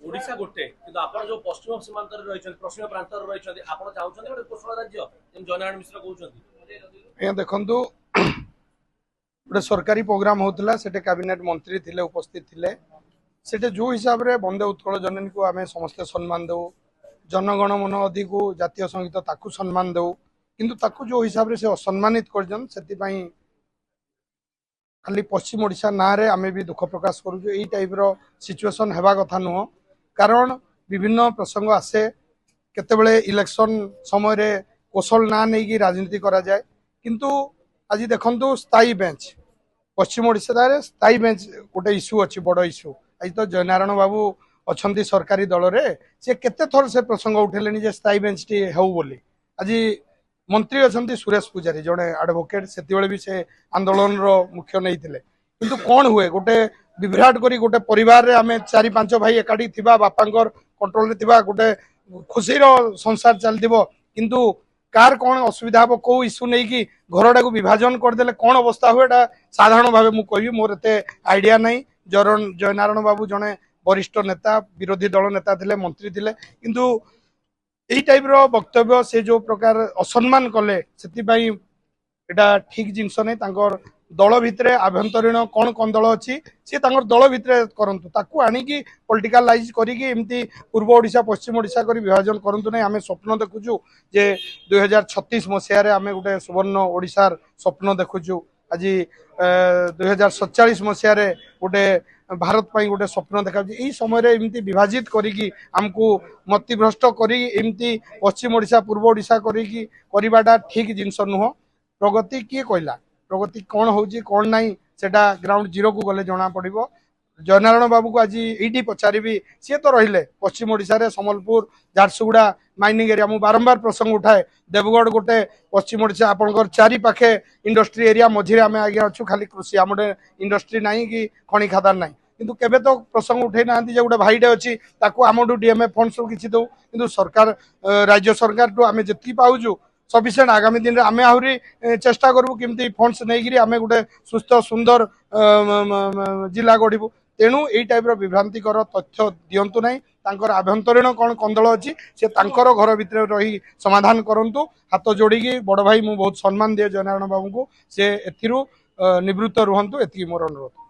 ओडिशा गोटे किंतु आपण जो पश्चिम सीमांत रही पश्चिम प्रांत रही आपण चाहते गोटे कोशल राज्य जयनारायण मिश्र कहते देखु गोटे सरकारी प्रोग्राम होता से कैबिनेट मंत्री थिले उपस्थित थिले से जो हिसाब से वंदे उत्कल जननी को आम समस्ते सम्मान दौ जनगण मन अधि को जातीय संगीत ताकू सम्मान दौ किंतु ताकू जो हिसाब से असम्मानित कर खाली पश्चिम ओडिशा ना रे आमे भी दुख प्रकाश करूँ यही टाइप सिचुएशन हेबा कथा नुह कारण विभिन्न प्रसंग आसे केतेबेले इलेक्शन समय रे कौशल ना नहीं कि राजनीति करा जाए किंतु आज देखंतु स्थायी बेंच पश्चिम ओडिशा रे स्थायी बेंच गोटे इश्यू अच्छी बड़ इश्यू आज तो जयनारायण बाबू अच्छा सरकारी दल रे से केते थर से प्रसंग उठेले जे स्थायी बेंच टी हेउ बोली आज मंत्री अच्छा सुरेश पूजारी जड़े एडवोकेट से भी से आंदोलन मुख्य नहीं थिले किंतु कौन हुए गोटे विभ्राट करी गोटे परिवार रे आमे 4-5 भाई एकाठी थिबा बापांकर कंट्रोल रे थिबा गोटे खुशी संसार चलथिबो किंतु कार कौन असुविधा हम कौ इश्यू नहीं कि घरटा को विभाजन करदे कौन अवस्था हुए साधारण भाव मुझे कहि मोर एते आइडिया नहीं जयनारायण बाबू जड़े वरिष्ठ नेता विरोधी दल नेता थिले मंत्री थिले किंतु यही टाइप वक्तव्य से जो प्रकार असम्मान कले एटा ठीक जिनस नहीं दल भितर आभ्यंतरीण कौन कौन दल अच्छी सी दल भितर करंतु ताकू आनिकी पॉलिटिकलाइज करिकी पूर्व ओडिशा पश्चिम ओडिशा करी विभाजन करंतु नहीं आमे स्वप्न देखुचु जे 2036 मसीह रे आमे गोटे सुवर्ण ओडिशार स्वप्न देखुचु आज 2047 मसीह रे गोटे भारत पाई गोटे स्वप्न देखा यही समय एमती विभाजित करिकी आमको मतिभ्रष्ट करी एमती पश्चिम ओडिशा पूर्व ओडिशा करिकी करवाटा ठीक जिनस नुह प्रगति किए कहला प्रगति कौन होची कौन नहीं सेटा ग्राउंड जीरो को गले जना पड़िबो जयनारायण बाबू को आज ये पचारि सी तो रहिले पश्चिम ओडिशा रे संबलपुर झारसुगुड़ा माइनिंग एरिया मु बारंबार प्रसंग उठाए देवगढ़ गोटे पश्चिम ओडिशा आपनकर चारि पाखे इंडस्ट्री एरिया मझिरे आमे आगे अच्छु खाली कृषि आमडे इंडस्ट्री नहीं कि खनि खादान नहीं किंतु केबे तो प्रसंग उठे ना गोटे भाईटे अच्छी ताकू आमडू डीएमए फंड्स किसी दौ किंतु सरकार राज्य सरकार टू आमे जति पाउजु सफिशिएंट आगामी दिन में आमे आहुरी चेष्टा करूँ किमती फंड्स नहीं आमे गोटे सुस्थ सुंदर जिला गढ़ू तेणु यही टाइप विभ्रांतिकर तथ्य दिंतु ना आभ्यंतरीण कौन कंदल अच्छी से घर भितर रही समाधान करूँ हाथ जोड़ी बड़ भाई मुझे बहुत सम्मान दिए जयनारायण बाबू को से निवृत्त रुहतु एति मोर अनुरोध।